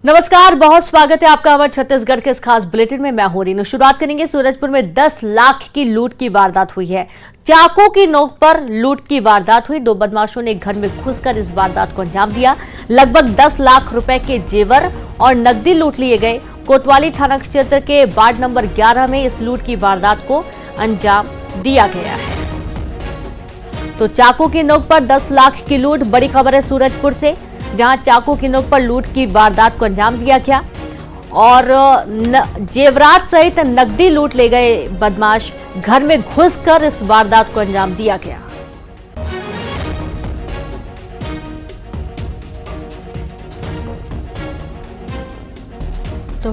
नमस्कार, बहुत स्वागत है आपका हमारे छत्तीसगढ़ के इस खास बुलेटिन में। मैं हो रही हूं। शुरुआत करेंगे सूरजपुर में 10 लाख की लूट की वारदात हुई है। चाकू की नोक पर लूट की वारदात हुई। 2 बदमाशों ने एक घर में घुसकर इस वारदात को अंजाम दिया। लगभग 10 लाख रुपए के जेवर और नकदी लूट लिए गए। कोतवाली थाना क्षेत्र के वार्ड नंबर 11 में इस लूट की वारदात को अंजाम दिया गया है। तो चाकू की नोक पर 10 लाख की लूट, बड़ी खबर है सूरजपुर से, जहां चाकू की नोक पर लूट की वारदात को अंजाम दिया गया और जेवरात सहित नकदी लूट ले गए बदमाश। घर में घुसकर इस वारदात को अंजाम दिया गया। तो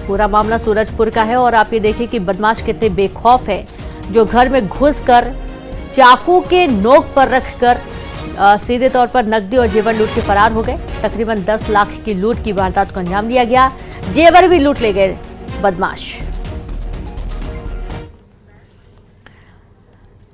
पूरा मामला सूरजपुर का है और आप ये देखिए कि बदमाश कितने बेखौफ है, जो घर में घुसकर चाकू के नोक पर रखकर सीधे तौर पर नकदी और जेवर लूट के फरार हो गए। तकरीबन 10 लाख की लूट की वारदात को अंजाम दिया गया। जेवर भी लूट ले गए बदमाश।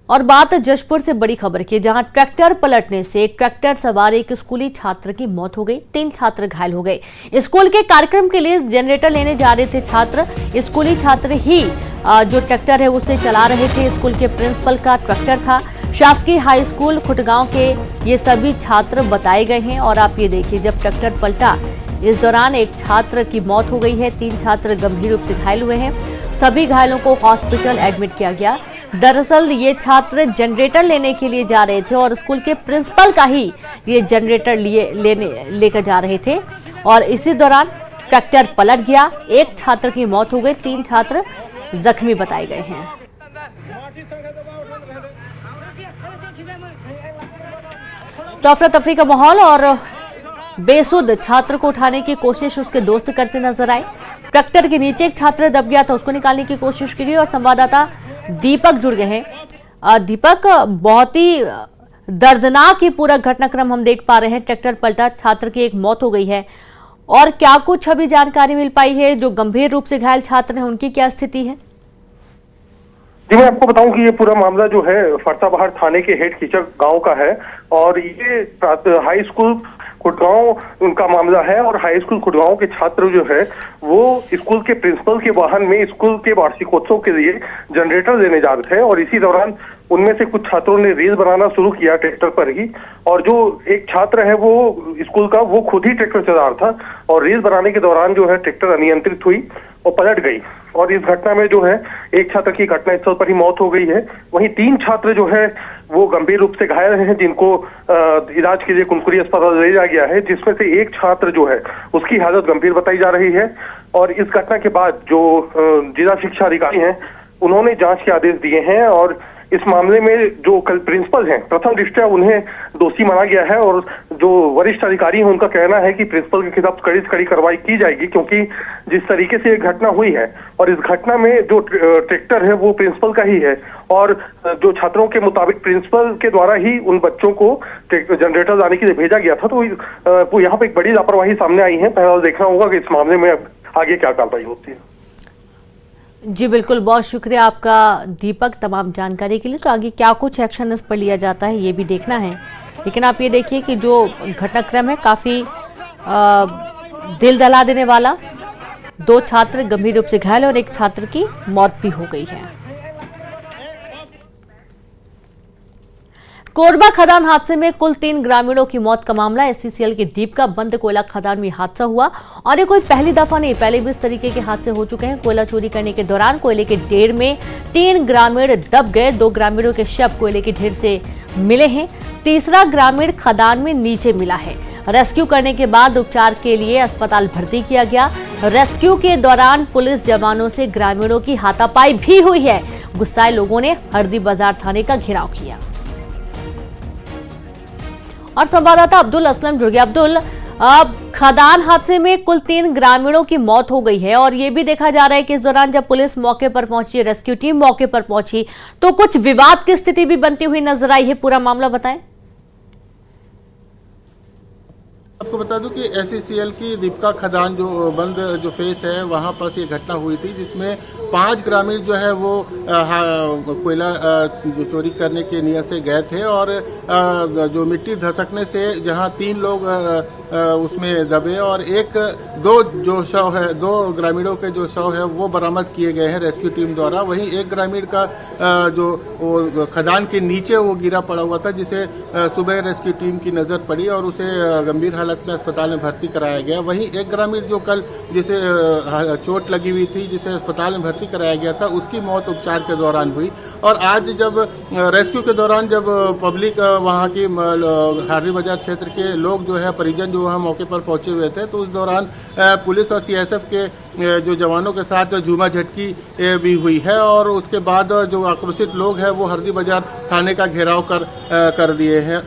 और बात जशपुर से बड़ी खबर की, जहां ट्रैक्टर पलटने से ट्रैक्टर सवार एक स्कूली छात्र की मौत हो गई। 3 छात्र घायल हो गए। स्कूल के कार्यक्रम के लिए जनरेटर लेने जा रहे थे छात्र। स्कूली छात्र ही जो ट्रैक्टर है उसे चला रहे थे। स्कूल के प्रिंसिपल का ट्रैक्टर था। शासकीय हाई स्कूल खुटगांव के ये सभी छात्र बताए गए हैं। और आप ये देखिए, जब ट्रैक्टर पलटा इस दौरान एक छात्र की मौत हो गई है। 3 छात्र गंभीर रूप से घायल हुए हैं। सभी घायलों को हॉस्पिटल एडमिट किया गया। दरअसल ये छात्र जनरेटर लेने के लिए जा रहे थे और स्कूल के प्रिंसिपल का ही ये जनरेटर लेकर जा रहे थे और इसी दौरान ट्रैक्टर पलट गया। एक छात्र की मौत हो गई। 3 छात्र जख्मी बताए गए हैं। तो अफरा तफरी का माहौल और बेसुध छात्र को उठाने की कोशिश उसके दोस्त करते नजर आए। ट्रैक्टर के नीचे एक छात्र दब गया था, उसको निकालने की कोशिश की गई और संवाददाता दीपक जुड़ गए हैं। दीपक, बहुत ही दर्दनाक ये पूरा घटनाक्रम हम देख पा रहे हैं। ट्रैक्टर पलटा, छात्र की एक मौत हो गई है और क्या कुछ अभी जानकारी मिल पाई है? जो गंभीर रूप से घायल छात्र हैं उनकी क्या स्थिति है? जी, मैं आपको बताऊं कि ये पूरा मामला जो है फरसाबहार थाने के हेड कीचक गांव का है और ये हाई स्कूल खुटगांव उनका मामला है। और हाई स्कूल खुटगांव के छात्र जो है वो स्कूल के प्रिंसिपल के वाहन में स्कूल के वार्षिकोत्सव के लिए जनरेटर लेने जा रहे थे और इसी दौरान उनमें से कुछ छात्रों ने रील बनाना शुरू किया ट्रैक्टर पर ही। और जो एक छात्र है वो स्कूल का, वो खुद ही ट्रैक्टर चला रहा था और रील बनाने के दौरान जो है ट्रैक्टर अनियंत्रित हुई और पलट गई। और इस घटना में जो है एक छात्र की घटनास्थल पर ही मौत हो गई है। वहीं 3 छात्र जो है वो गंभीर रूप से घायल हैं, जिनको इलाज के लिए कुनकुरी अस्पताल ले जाया गया है, जिसमें से एक छात्र जो है उसकी हालत गंभीर बताई जा रही है। और इस घटना के बाद जो जिला शिक्षा अधिकारी हैं उन्होंने जांच के आदेश दिए हैं और इस मामले में जो कल प्रिंसिपल हैं, प्रथम दृष्टया उन्हें दोषी माना गया है और जो वरिष्ठ अधिकारी हैं उनका कहना है कि प्रिंसिपल के खिलाफ कड़ी से कड़ी कार्रवाई की जाएगी, क्योंकि जिस तरीके से ये घटना हुई है और इस घटना में जो ट्रैक्टर है वो प्रिंसिपल का ही है और जो छात्रों के मुताबिक प्रिंसिपल के द्वारा ही उन बच्चों को जनरेटर लाने के लिए भेजा गया था। तो यहाँ पे एक बड़ी लापरवाही सामने आई है। पहले देखना होगा कि इस मामले में आगे क्या कार्रवाई होती है। जी बिल्कुल, बहुत शुक्रिया आपका दीपक तमाम जानकारी के लिए। तो आगे क्या कुछ एक्शन इस पर लिया जाता है ये भी देखना है। लेकिन आप ये देखिए कि जो घटनाक्रम है काफी दिल दहला देने वाला। 2 छात्र गंभीर रूप से घायल और एक छात्र की मौत भी हो गई है। कोरबा खदान हादसे में कुल 3 ग्रामीणों की मौत का मामला। SCCL के दीपका बंद कोयला खदान में हादसा हुआ और ये कोई पहली दफा नहीं, पहले भी इस तरीके के हादसे हो चुके हैं। कोयला चोरी करने के दौरान कोयले के ढेर में 3 ग्रामीण दब गए। 2 ग्रामीणों के शव कोयले के ढेर से मिले हैं। तीसरा ग्रामीण खदान में नीचे मिला है। रेस्क्यू करने के बाद उपचार के लिए अस्पताल भर्ती किया गया। रेस्क्यू के दौरान पुलिस जवानों से ग्रामीणों की हाथापाई भी हुई है। गुस्साए लोगों ने हरदी बाजार थाने का घेराव किया। और संवाददाता अब्दुल असलम जुड़ गया। अब्दुल, अब खदान हादसे में कुल 3 ग्रामीणों की मौत हो गई है और ये भी देखा जा रहा है कि इस दौरान जब पुलिस मौके पर पहुंची, रेस्क्यू टीम मौके पर पहुंची, तो कुछ विवाद की स्थिति भी बनती हुई नजर आई है। पूरा मामला बताएं। आपको बता दूं कि एसईसीएल की दीपका खदान जो बंद जो फेस है वहां पर ये घटना हुई थी, जिसमें 5 ग्रामीण जो है वो कोयला चोरी करने की नियत से गए थे और जो मिट्टी धसकने से जहां 3 लोग उसमें दबे और दो ग्रामीणों के जो शव है वो बरामद किए गए हैं रेस्क्यू टीम द्वारा। वहीं एक ग्रामीण का जो वो खदान के नीचे वो गिरा पड़ा हुआ था, जिसे सुबह रेस्क्यू टीम की नजर पड़ी और उसे गंभीर हालत में अस्पताल में भर्ती कराया गया। वहीं एक ग्रामीण जो कल जिसे चोट लगी हुई थी, जिसे अस्पताल में भर्ती कराया गया था, उसकी मौत उपचार के दौरान हुई। और आज जब रेस्क्यू के दौरान जब पब्लिक वहां की हार्दी बाजार क्षेत्र के लोग जो है परिजन जो वहां मौके पर पहुंचे हुए थे, तो उस दौरान पुलिस और सीएसएफ के जो जवानों के साथ झूमा झटकी भी हुई है और उसके बाद जो आक्रोशित लोग हैं वो हरदी बाजार थाने का घेराव कर दिए हैं।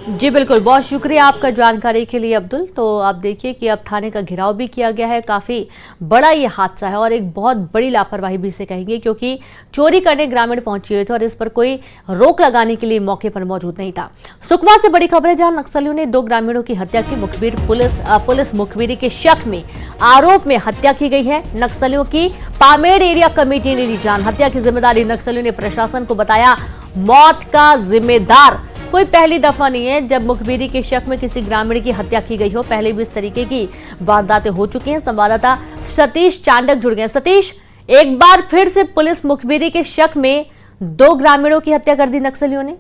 जी बिल्कुल, बहुत शुक्रिया आपका जानकारी के लिए अब्दुल। तो आप देखिए कि अब थाने का घेराव भी किया गया है। काफी बड़ा ये हादसा है और एक बहुत बड़ी लापरवाही भी इसे कहेंगे, क्योंकि चोरी करने ग्रामीण पहुंचे हुए थे और इस पर कोई रोक लगाने के लिए मौके पर मौजूद नहीं था। सुकमा से बड़ी खबर है, जहां नक्सलियों ने 2 ग्रामीणों की हत्या की। मुखबिर पुलिस मुखबिरी के शक में आरोप में हत्या की गई है। नक्सलियों की पामेड़ एरिया कमेटी ने ली जान। हत्या की जिम्मेदारी नक्सलियों ने प्रशासन को बताया। मौत का जिम्मेदार कोई पहली दफा नहीं है जब मुखबिरी के शक में किसी ग्रामीण की हत्या की गई हो। पहले भी इस तरीके की वारदातें हो चुकी हैं। संवाददाता सतीश चांडक जुड़ गए। सतीश, एक बार फिर से पुलिस मुखबिरी के शक में 2 ग्रामीणों की हत्या कर दी नक्सलियों ने।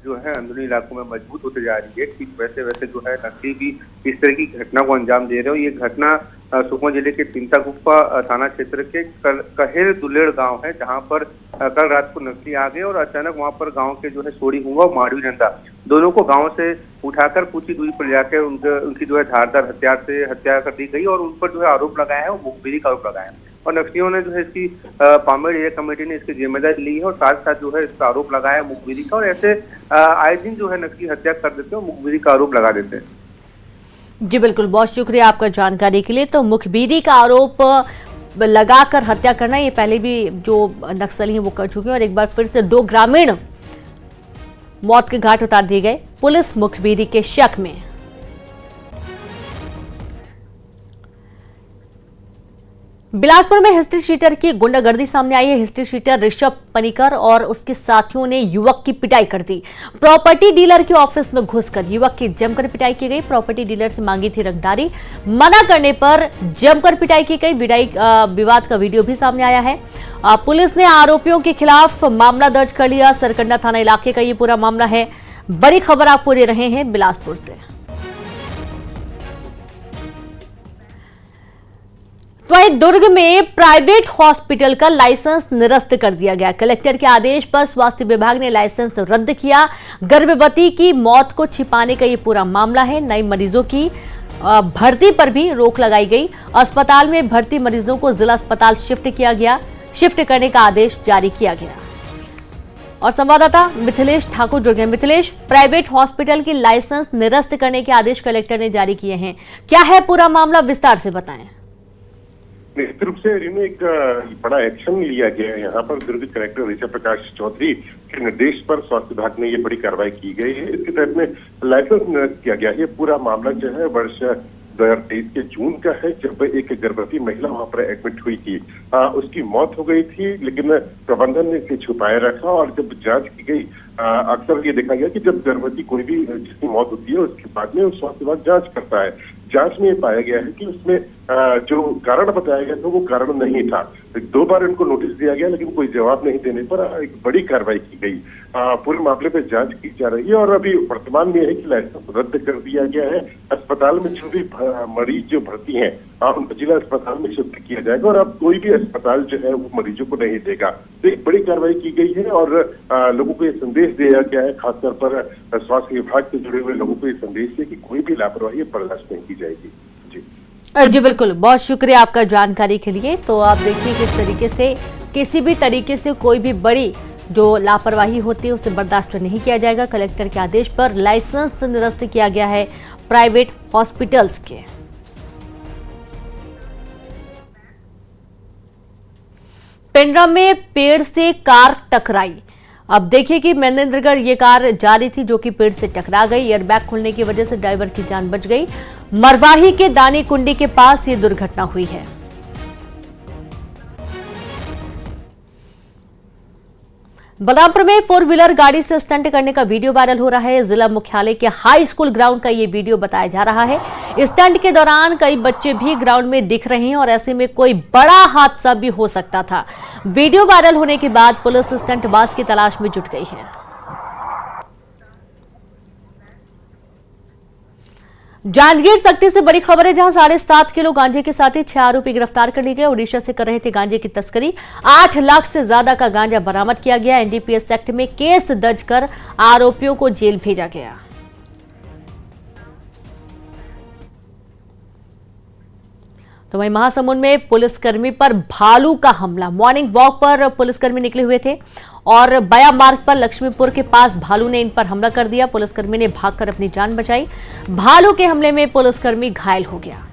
जो है अंदरूनी इलाकों में मजबूत होते जा रही है। ठीक वैसे वैसे जो है नक्सली भी इस तरह की घटना को अंजाम दे रहे हो। ये घटना सुकमा जिले के तिंतागुप्पा थाना क्षेत्र के कहेर दुलेड़ गांव है, जहां पर कल रात को नक्सली आ गए और अचानक वहां पर गांव के जो है सोड़ी हुआ और माड़वी नंदा दोनों को गांव से उठाकर कुछ ही दूरी पर जाकर उनकी जो है धारदार हथियार से हत्या कर दी गई और उन पर जो है आरोप लगाया है वो मुखबिरी का आरोप लगाया है। और नक्सलियों ने जो है इसकी पामेड़ एरिया कमेटी ने इसकी जिम्मेदारी ली है और साथ साथ जो है इसका आरोप लगाया मुखबिरी का। और ऐसे आए दिन जो है नक्सली हत्या कर देते हैं और मुखबिरी का आरोप लगा देते हैं। जी बिल्कुल, बहुत शुक्रिया आपका जानकारी के लिए। तो मुखबिरी का आरोप लगाकर हत्या करना, ये पहले भी जो नक्सली हैं वो कर चुके हैं और एक बार फिर से 2 ग्रामीण मौत के घाट उतार दिए गए पुलिस मुखबिरी के शक में। बिलासपुर में हिस्ट्री शीटर की गुंडागर्दी सामने आई है। हिस्ट्री शीटर ऋषभ पनिकर और उसके साथियों ने युवक की पिटाई कर दी। प्रॉपर्टी डीलर के ऑफिस में घुसकर युवक की जमकर पिटाई की गई। प्रॉपर्टी डीलर से मांगी थी रंगदारी, मना करने पर जमकर पिटाई की गई। विवाद का वीडियो भी सामने आया है। पुलिस ने आरोपियों के खिलाफ मामला दर्ज कर लिया। सरकंडा थाना इलाके का ये पूरा मामला है। बड़ी खबर आपको दे रहे हैं बिलासपुर से। वहीं दुर्ग में प्राइवेट हॉस्पिटल का लाइसेंस निरस्त कर दिया गया। कलेक्टर के आदेश पर स्वास्थ्य विभाग ने लाइसेंस रद्द किया। गर्भवती की मौत को छिपाने का ये पूरा मामला है। नए मरीजों की भर्ती पर भी रोक लगाई गई। अस्पताल में भर्ती मरीजों को जिला अस्पताल शिफ्ट करने का आदेश जारी किया गया। और संवाददाता मिथिलेश ठाकुर जुड़ गए। मिथिलेश, प्राइवेट हॉस्पिटल की लाइसेंस निरस्त करने के आदेश कलेक्टर ने जारी किए हैं, क्या है पूरा मामला, विस्तार से बताएं। निश्चित रूप से रिनु एक बड़ा एक्शन लिया गया है। यहाँ पर दुर्ग कलेक्टर ऋषभ प्रकाश चौधरी के निर्देश पर स्वास्थ्य विभाग में ये बड़ी कार्रवाई की गई है। इसके तहत में लाइसेंस निरस्त किया गया है। ये पूरा मामला जो है वर्ष 2023 के जून का है, जब एक गर्भवती महिला वहां पर एडमिट हुई थी। उसकी मौत हो गई थी, लेकिन प्रबंधन ने इसे छुपाए रखा और जब जांच की गई, अक्सर ये देखा गया कि जब गर्भवती कोई भी जिसकी मौत होती है उसके बाद में स्वास्थ्य विभाग जांच करता है। जांच में ये पाया गया है कि उसमें जो कारण बताया गया था वो कारण नहीं था। 2 बार इनको नोटिस दिया गया, लेकिन कोई जवाब नहीं देने पर एक बड़ी कार्रवाई की गई। पूरे मामले पे जांच की जा रही है और अभी वर्तमान में है कि लाइसेंस रद्द कर दिया गया है। अस्पताल में जो भी मरीज जो भर्ती हैं उनको जिला अस्पताल में शिफ्ट किया जाएगा और अब कोई भी अस्पताल जो है वो मरीजों को नहीं देगा। तो एक बड़ी कार्रवाई की गई है और लोगों को ये संदेश दिया गया है, खासतौर पर स्वास्थ्य विभाग से जुड़े हुए लोगों को ये संदेश है कि कोई भी लापरवाही बर्दाश्त नहीं की जाएगी। जी बिल्कुल, बहुत शुक्रिया आपका जानकारी के लिए। तो आप देखिए किस तरीके से किसी भी तरीके से कोई भी बड़ी जो लापरवाही होती है उसे बर्दाश्त नहीं किया जाएगा। कलेक्टर के आदेश पर लाइसेंस निरस्त किया गया है प्राइवेट हॉस्पिटल्स के। पेंड्रा में पेड़ से कार टकराई। अब देखिए कि महेंद्रगढ़ ये कार जा रही थी जो कि पेड़ से टकरा गई। एयरबैग खुलने की वजह से ड्राइवर की जान बच गई। मरवाही के दानी कुंडी के पास ये दुर्घटना हुई है। बलरामपुर में 4 व्हीलर गाड़ी से स्टंट करने का वीडियो वायरल हो रहा है। जिला मुख्यालय के हाई स्कूल ग्राउंड का ये वीडियो बताया जा रहा है। स्टंट के दौरान कई बच्चे भी ग्राउंड में दिख रहे हैं और ऐसे में कोई बड़ा हादसा भी हो सकता था। वीडियो वायरल होने के बाद पुलिस स्टंटबाज की तलाश में जुट गई है। जांजगीर सख्ती से बड़ी खबर है, जहां 7.5 किलो गांजे के साथ ही 6 आरोपी गिरफ्तार कर लिए गए। ओडिशा से कर रहे थे गांजे की तस्करी। 8 लाख से ज्यादा का गांजा बरामद किया गया। एनडीपीएस एक्ट में केस दर्ज कर आरोपियों को जेल भेजा गया। तो वहीं महासमुंद में पुलिसकर्मी पर भालू का हमला। मॉर्निंग वॉक पर पुलिसकर्मी निकले हुए थे और बया मार्ग पर लक्ष्मीपुर के पास भालू ने इन पर हमला कर दिया। पुलिसकर्मी ने भागकर अपनी जान बचाई। भालू के हमले में पुलिसकर्मी घायल हो गया।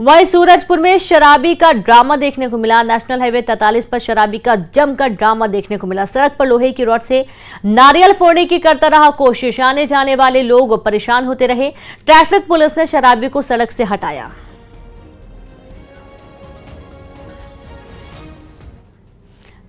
वहीं सूरजपुर में शराबी का ड्रामा देखने को मिला। नेशनल हाईवे 43 पर शराबी का जमकर ड्रामा देखने को मिला। सड़क पर लोहे की रॉड से नारियल फोड़ने की करता रहा कोशिश। आने जाने वाले लोग परेशान होते रहे। ट्रैफिक पुलिस ने शराबी को सड़क से हटाया।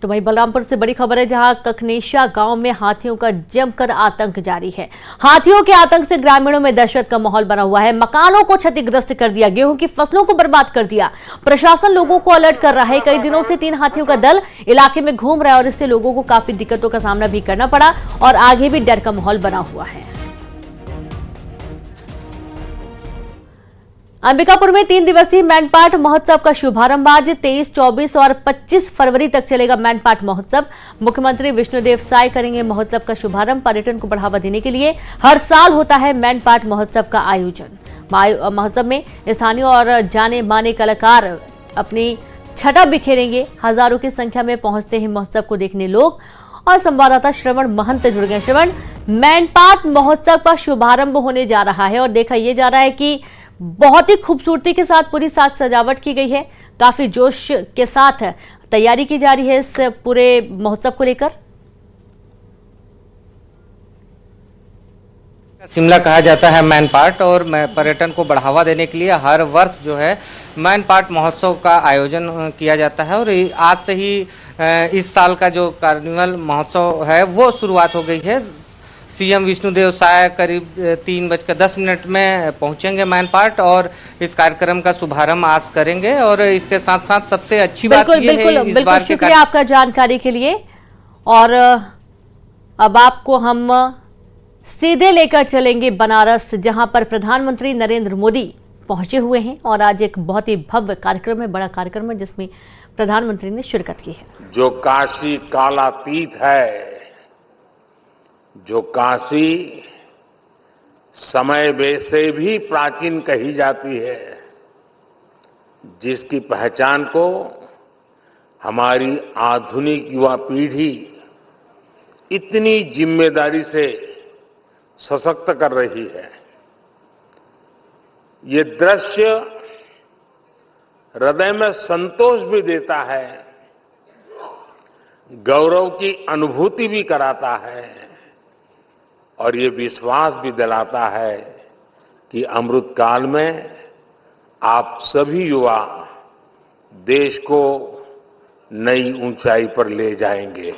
तो वहीं बलरामपुर से बड़ी खबर है, जहां कखनेशा गांव में हाथियों का जमकर आतंक जारी है। हाथियों के आतंक से ग्रामीणों में दहशत का माहौल बना हुआ है। मकानों को क्षतिग्रस्त कर दिया, गेहूं की फसलों को बर्बाद कर दिया। प्रशासन लोगों को अलर्ट कर रहा है। कई दिनों से 3 हाथियों का दल इलाके में घूम रहा है और इससे लोगों को काफी दिक्कतों का सामना भी करना पड़ा और आगे भी डर का माहौल बना हुआ है। अंबिकापुर में 3 दिवसीय मैनपाट महोत्सव का शुभारंभ आज 23, 24 और 25 फरवरी तक चलेगा। मैनपाट महोत्सव मुख्यमंत्री विष्णुदेव साय करेंगे महोत्सव का शुभारंभ। पर्यटन को बढ़ावा देने के लिए हर साल होता है मैनपाट महोत्सव का आयोजन। महोत्सव में स्थानीय और जाने माने कलाकार अपनी छटा बिखेरेंगे। हजारों की संख्या में पहुंचते हैं महोत्सव को देखने लोग। और संवाददाता श्रवण महंत जुड़ गए। श्रवण, मैनपाट महोत्सव का शुभारंभ होने जा रहा है और देखा यह जा रहा है कि बहुत ही खूबसूरती के साथ पूरी साज सजावट की गई है। काफी जोश के साथ तैयारी की जा रही है इस पूरे महोत्सव को लेकर। शिमला कहा जाता है मैनपाट और पर्यटन को बढ़ावा देने के लिए हर वर्ष जो है मैनपाट महोत्सव का आयोजन किया जाता है। और आज से ही इस साल का जो कार्निवल महोत्सव है वो शुरुआत हो गई है। सीएम विष्णुदेव साय करीब 3:10 में पहुंचेंगे मैनपाट और इस कार्यक्रम का शुभारंभ आज करेंगे। और इसके साथ साथ सबसे अच्छी बात यह है इस बार के शुक्रिया आपका जानकारी के लिए। और अब आपको हम सीधे लेकर चलेंगे बनारस, जहां पर प्रधानमंत्री नरेंद्र मोदी पहुंचे हुए हैं और आज एक बहुत ही भव्य कार्यक्रम है, बड़ा कार्यक्रम है जिसमें प्रधानमंत्री ने शिरकत की है। जो काशी कालातीत है, जो काशी समय से भी प्राचीन कही जाती है, जिसकी पहचान को हमारी आधुनिक युवा पीढ़ी इतनी जिम्मेदारी से सशक्त कर रही है। ये दृश्य हृदय में संतोष भी देता है, गौरव की अनुभूति भी कराता है और ये विश्वास भी दिलाता है कि अमृत काल में आप सभी युवा देश को नई ऊंचाई पर ले जाएंगे।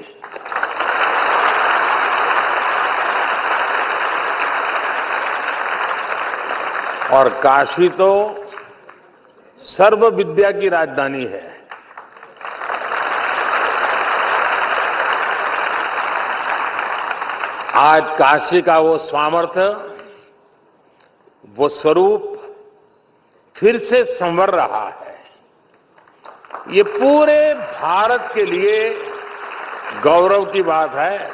और काशी तो सर्व विद्या की राजधानी है। आज काशी का वो सामर्थ्य, वो स्वरूप फिर से संवर रहा है। ये पूरे भारत के लिए गौरव की बात है।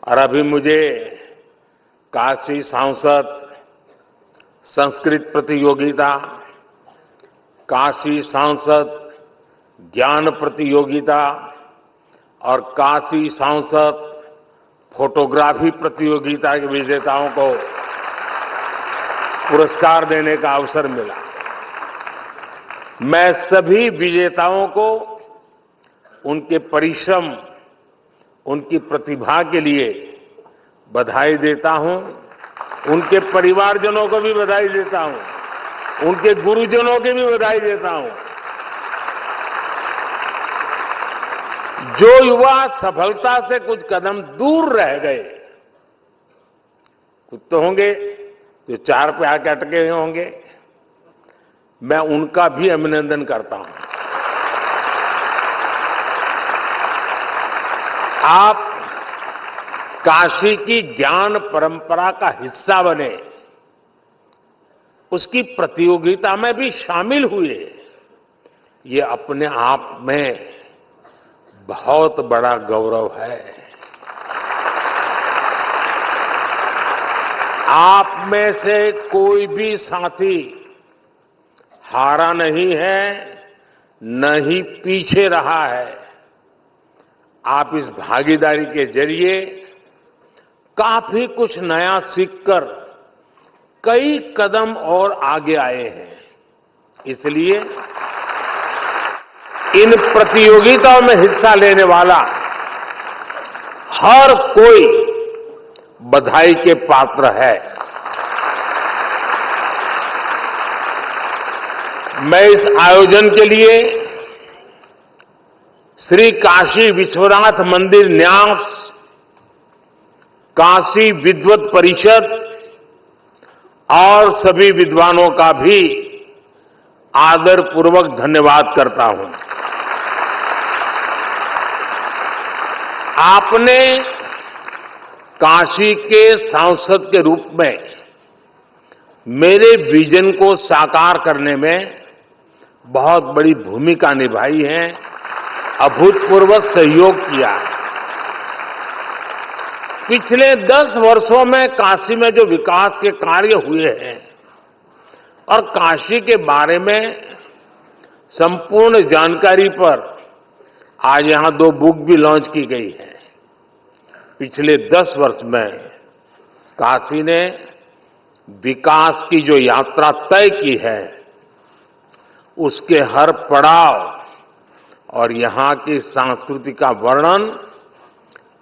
और अभी मुझे काशी सांसद संस्कृत प्रतियोगिता, काशी सांसद ज्ञान प्रतियोगिता और काशी सांसद फोटोग्राफी प्रतियोगिता के विजेताओं को पुरस्कार देने का अवसर मिला। मैं सभी विजेताओं को उनके परिश्रम, उनकी प्रतिभा के लिए बधाई देता हूं। उनके परिवारजनों को भी बधाई देता हूं, उनके गुरुजनों की भी बधाई देता हूं। जो युवा सफलता से कुछ कदम दूर रह गए, कुछ तो होंगे जो 4 पे आके अटके हुए होंगे, मैं उनका भी अभिनंदन करता हूं। आप काशी की ज्ञान परंपरा का हिस्सा बने, उसकी प्रतियोगिता में भी शामिल हुए, ये अपने आप में बहुत बड़ा गौरव है। आप में से कोई भी साथी हारा नहीं है, न ही पीछे रहा है। आप इस भागीदारी के जरिए काफी कुछ नया सीखकर कई कदम और आगे आए हैं। इसलिए इन प्रतियोगिताओं में हिस्सा लेने वाला हर कोई बधाई के पात्र है। मैं इस आयोजन के लिए श्री काशी विश्वनाथ मंदिर न्यास, काशी विद्वत परिषद और सभी विद्वानों का भी आदर पूर्वक धन्यवाद करता हूं। आपने काशी के सांसद के रूप में मेरे विजन को साकार करने में बहुत बड़ी भूमिका निभाई है, अभूतपूर्व सहयोग किया है। पिछले 10 वर्षों में काशी में जो विकास के कार्य हुए हैं और काशी के बारे में संपूर्ण जानकारी पर आज यहां 2 बुक भी लॉन्च की गई है। पिछले 10 वर्ष में काशी ने विकास की जो यात्रा तय की है, उसके हर पड़ाव और यहां की संस्कृति का वर्णन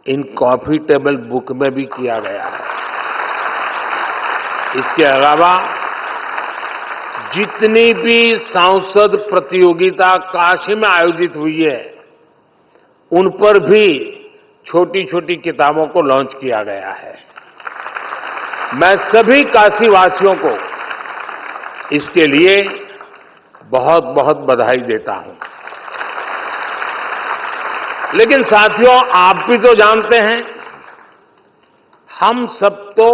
इन कॉफी टेबल बुक में भी किया गया है। इसके अलावा जितनी भी सांसद प्रतियोगिता काशी में आयोजित हुई है, उन पर भी छोटी छोटी किताबों को लॉन्च किया गया है। मैं सभी काशी वासियों को इसके लिए बहुत बहुत बधाई देता हूं। लेकिन साथियों, आप भी तो जानते हैं, हम सब तो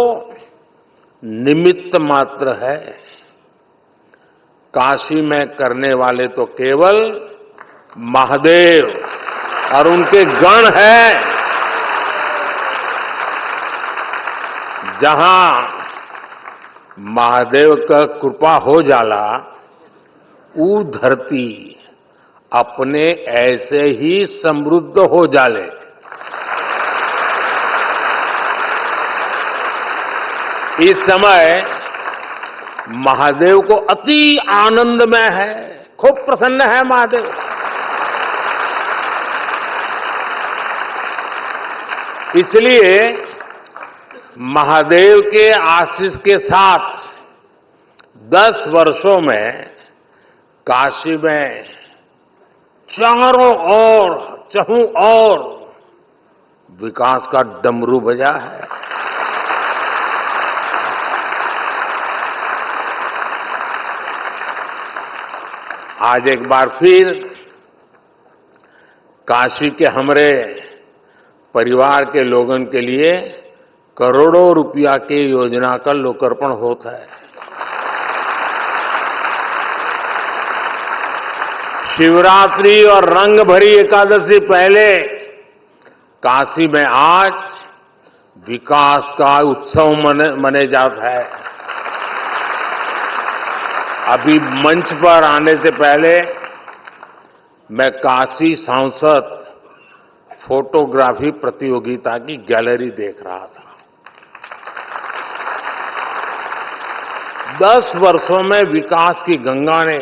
निमित्त मात्र है। काशी में करने वाले तो केवल महादेव और उनके गण हैं। जहां महादेव का कृपा हो जाला, ऊ धरती अपने ऐसे ही समृद्ध हो जाले। इस समय महादेव को अति आनंद में है, खूब प्रसन्न है महादेव। इसलिए महादेव के आशीष के साथ 10 वर्षों में काशी में चारों ओर चहुं ओर विकास का डमरू बजा है। आज एक बार फिर काशी के हमारे परिवार के लोगों के लिए करोड़ों रुपया की योजना का लोकार्पण होता है। शिवरात्रि और रंग भरी एकादशी पहले काशी में आज विकास का उत्सव मने जाता है। अभी मंच पर आने से पहले मैं काशी सांसद फोटोग्राफी प्रतियोगिता की गैलरी देख रहा था। 10 वर्षों में विकास की गंगा ने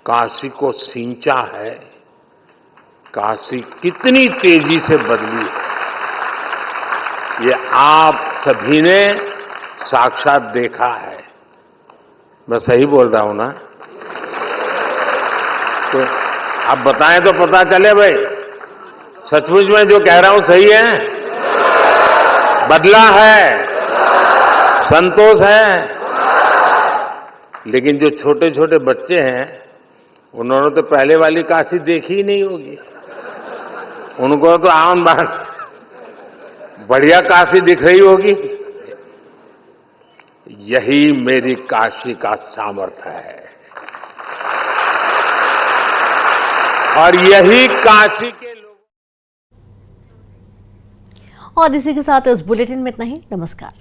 काशी को सींचा है, काशी कितनी तेजी से बदली है, ये आप सभी ने साक्षात देखा है। मैं सही बोल रहा हूं ना? तो आप बताएं तो पता चले भाई, सचमुच में जो कह रहा हूं सही है? बदला है, संतोष है। लेकिन जो छोटे छोटे बच्चे हैं, उन्होंने तो पहले वाली काशी देखी ही नहीं होगी। उनको तो आम बात बढ़िया काशी दिख रही होगी। यही मेरी काशी का सामर्थ्य है और यही काशी के लोग। और इसी के साथ इस बुलेटिन में इतना ही। नमस्कार।